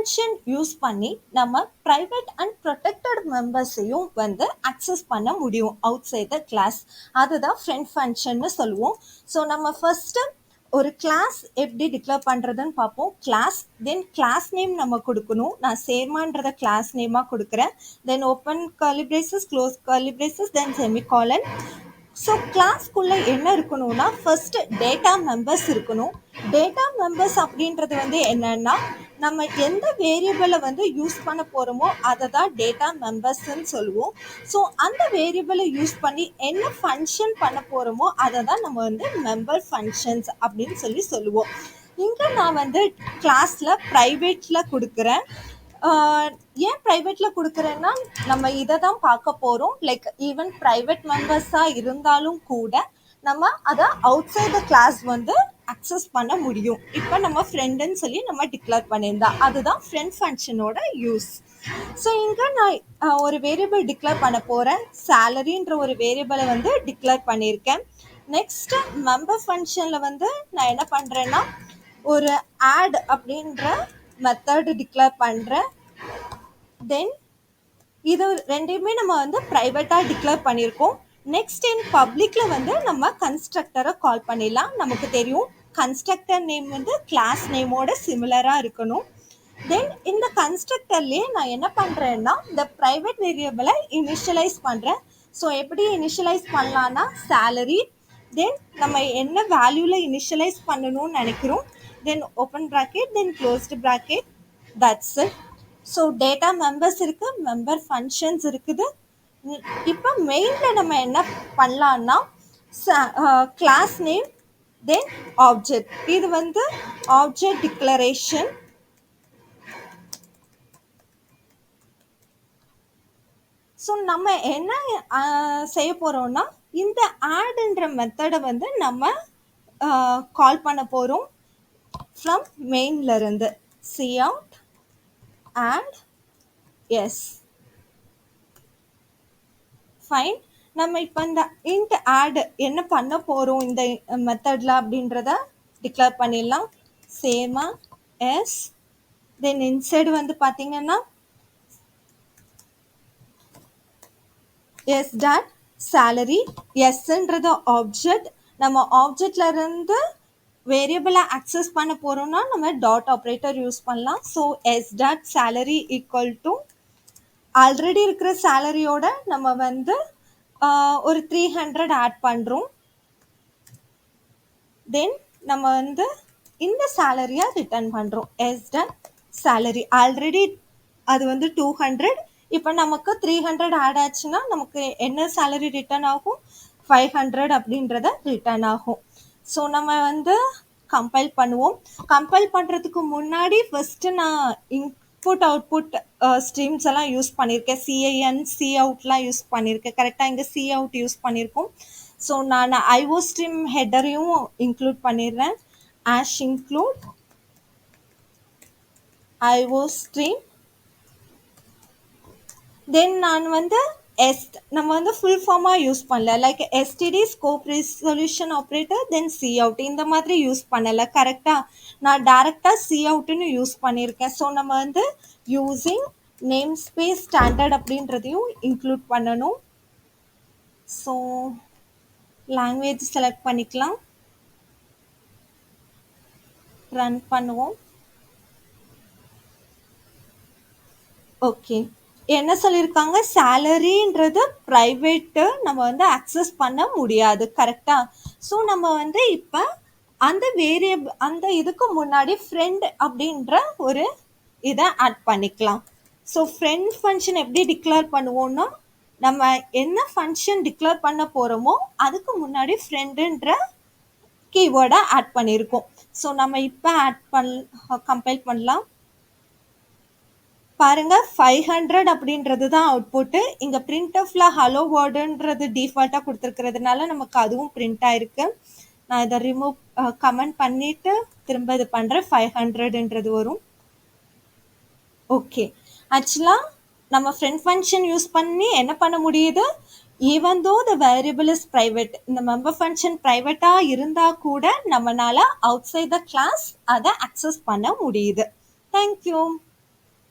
Function use பண்ணி நம்ம private and protected மெம்பர்ஸையும் வந்து அக்சஸ் பண்ண முடியும் அவுட் சைட் த கிளாஸ். அதுதான் ஃப்ரெண்ட் ஃபங்க்ஷன்னு சொல்லுவோம். ஸோ நம்ம ஃபர்ஸ்ட்டு ஒரு கிளாஸ் எப்படி டிக்ளேர் பண்ணுறதுன்னு பார்ப்போம். கிளாஸ், தென் கிளாஸ் நேம் நம்ம கொடுக்கணும். நான் சேர்மான்றத கிளாஸ் நேமாக கொடுக்குறேன். Then open curly braces, close curly braces, then semicolon. So கிளாஸ்க்குள்ளே என்ன இருக்கணும்னா ஃபர்ஸ்ட்டு டேட்டா மெம்பர்ஸ் இருக்கணும். டேட்டா மெம்பர்ஸ் அப்படின்றது வந்து என்னன்னா நம்ம எந்த வேரியபிளை வந்து யூஸ் பண்ண போகிறோமோ அதை தான் டேட்டா மெம்பர்ஸ்ன்னு சொல்லுவோம். ஸோ அந்த வேரியபிளை யூஸ் பண்ணி என்ன ஃபங்க்ஷன் பண்ண போகிறோமோ அதை தான் நம்ம வந்து மெம்பர் ஃபங்க்ஷன்ஸ் அப்படின்னு சொல்லுவோம். இங்கே நான் வந்து கிளாஸில் ப்ரைவேட்டில் கொடுக்குறேன். ஏன் ப்ரைவேட்டில் கொடுக்குறேன்னா நம்ம இதை தான் பார்க்க போகிறோம். லைக் ஈவன் ப்ரைவேட் மெம்பர்ஸாக இருந்தாலும் கூட நம்ம அதை அவுட் சைட் த கிளாஸ் வந்து அக்சஸ் பண்ண முடியும். இப்போ நம்ம ஃப்ரெண்டுன்னு சொல்லி நம்ம டிக்ளேர் பண்ணியிருந்தா அதுதான் ஃப்ரெண்ட் ஃபங்க்ஷனோட யூஸ். ஸோ இங்கே நான் ஒரு வேரியபிள் டிக்ளேர் பண்ண போகிறேன். சேலரின்ற ஒரு வேரியபிளை வந்து டிக்ளேர் பண்ணியிருக்கேன். நெக்ஸ்ட்டு மெம்பர் ஃபங்க்ஷனில் வந்து நான் என்ன பண்ணுறேன்னா ஒரு ஆட் அப்படின்ற மெத்தட் டிக்ளேர் பண்ணுறேன். தென் இது ரெண்டையுமே நம்ம வந்து ப்ரைவேட்டாக டிக்ளேர் பண்ணியிருக்கோம். நெக்ஸ்ட் இன் பப்ளிக்கில் வந்து நம்ம கன்ஸ்ட்ரக்டரை கால் பண்ணிடலாம். நமக்கு தெரியும் கன்ஸ்ட்ரக்டர் நேம் வந்து கிளாஸ் நேமோட சிமிலராக இருக்கணும். தென் இந்த கன்ஸ்ட்ரக்டர்லேயே நான் என்ன பண்ணுறேன்னா இந்த ப்ரைவேட் வேரியபிளை இனிஷியலைஸ் பண்ணுறேன். ஸோ எப்படி இனிஷியலைஸ் பண்ணலான்னா சேலரி, தென் நம்ம என்ன வேல்யூவில் இனிஷியலைஸ் பண்ணணும்னு நினைக்கிறோம், தென் open bracket, then closed bracket, that's it. So data members இருக்குது, மெம்பர் ஃபங்க்ஷன்ஸ் இருக்குது. இப்போ மெயினில் நம்ம என்ன பண்ணலான்னா கிளாஸ் நேம், தென் ஆப்ஜெக்ட். இது வந்து ஆப்ஜெக்ட் டிக்ளரேஷன். ஸோ நம்ம என்ன செய்ய போகிறோம்னா இந்த ஆடுன்ற மெத்தடை வந்து நம்ம கால் பண்ண போகிறோம் ஃப்ரம் மெயின்லேருந்து. cout add yes, fine. நம்ம இப்போ இந்த இன்ட் ஆட் என்ன பண்ண போகிறோம் இந்த மெத்தடில் அப்படின்றத டிக்ளேர் பண்ணிடலாம். சேமா எஸ், தென் இன்சைடு வந்து பார்த்தீங்கன்னா எஸ் டாட் சேலரி. எஸ்ன்றது ஆப்ஜெக்ட். நம்ம ஆப்ஜெக்ட்ல இருந்து வேரியபிளை அக்சஸ் பண்ண போகிறோம்னா நம்ம டாட் ஆப்ரேட்டர் யூஸ் பண்ணலாம். So S dot salary equal to already இருக்கிற சேலரியோட நம்ம வந்து ஒரு 300 ஆட் பண்ணுறோம். தென் நம்ம வந்து இந்த சேலரியை ரிட்டர்ன் பண்ணுறோம். எஸ் டாட் சேலரி ஆல்ரெடி அது வந்து 200. இப்போ நமக்கு 300 ஆட் ஆச்சுன்னா நமக்கு என்ன சேலரி ரிட்டர்ன் ஆகும், 500 அப்படின்றத ரிட்டர்ன் ஆகும். ஸோ நம்ம வந்து கம்பைல் பண்ணுவோம். கம்பைல் பண்ணுறதுக்கு முன்னாடி ஃபஸ்ட்டு நான் இன்புட் அவுட்புட் ஸ்ட்ரீம்ஸ் எல்லாம் யூஸ் பண்ணியிருக்கேன். சிஐஎன் coutலாம் யூஸ் பண்ணியிருக்கேன். கரெக்டாக இங்கே cout யூஸ் பண்ணியிருக்கோம். ஸோ நான் ஐஓ ஸ்ட்ரீம் ஹெட்டரையும் இன்க்ளூட் பண்ணிடுறேன். Hash include IO stream. Then நான் வந்து நம்ம வந்து ஃபுல் ஃபார்மாக யூஸ் பண்ணல. Like STD scope resolution operator, then cout இந்த மாதிரி யூஸ் பண்ணலை. கரெக்டாக நான் டேரெக்டாக coutன்னு யூஸ் பண்ணியிருக்கேன். ஸோ நம்ம வந்து யூஸிங் நேம் ஸ்பேஸ் ஸ்டாண்டர்ட் அப்படின்றதையும் இன்க்ளூட் பண்ணணும். ஸோ லாங்குவேஜ் செலக்ட் பண்ணிக்கலாம், ரன் பண்ணுவோம். ஓகே, என்ன சொல்லியிருக்காங்க, சேலரின்றது ப்ரைவேட்டு, நம்ம வந்து அக்சஸ் பண்ண முடியாது. கரெக்டாக. ஸோ நம்ம வந்து இப்போ அந்த வேரியபிள் அந்த இதுக்கு முன்னாடி ஃப்ரெண்ட் அப்படின்ற ஒரு இதை ஆட் பண்ணிக்கலாம். ஸோ ஃப்ரெண்ட் ஃபங்க்ஷன் எப்படி டிக்ளேர் பண்ணுவோம்னா நம்ம என்ன ஃபங்க்ஷன் டிக்ளேர் பண்ண போகிறோமோ அதுக்கு முன்னாடி ஃப்ரெண்டுன்ற கீவேர்டை ஆட் பண்ணியிருக்கோம். ஸோ நம்ம இப்போ கம்பைல் பண்ணலாம். பாருங்க 500 அப்படின்றது தான் அவுட்புட்டு. இங்கே printfல ஹலோ வேர்டுன்றது டிஃபால்ட்டாக கொடுத்துருக்கிறதுனால நமக்கு அதுவும் பிரிண்ட் ஆயிருக்கு. நான் இதை ரிமூவ் கமெண்ட் பண்ணிட்டு திரும்ப இது பண்ணுறேன். 500ன்றது வரும். ஓகே, ஆக்சுவலாக நம்ம ஃப்ரெண்ட் ஃபங்க்ஷன் யூஸ் பண்ணி என்ன பண்ண முடியுது, even though the variable is private, இந்த மெம்பர் ஃபங்க்ஷன் ப்ரைவேட்டாக இருந்தால் கூட நம்மளால அவுட் சைட் த கிளாஸ் அதை அக்சஸ் பண்ண முடியுது. தேங்க்யூ.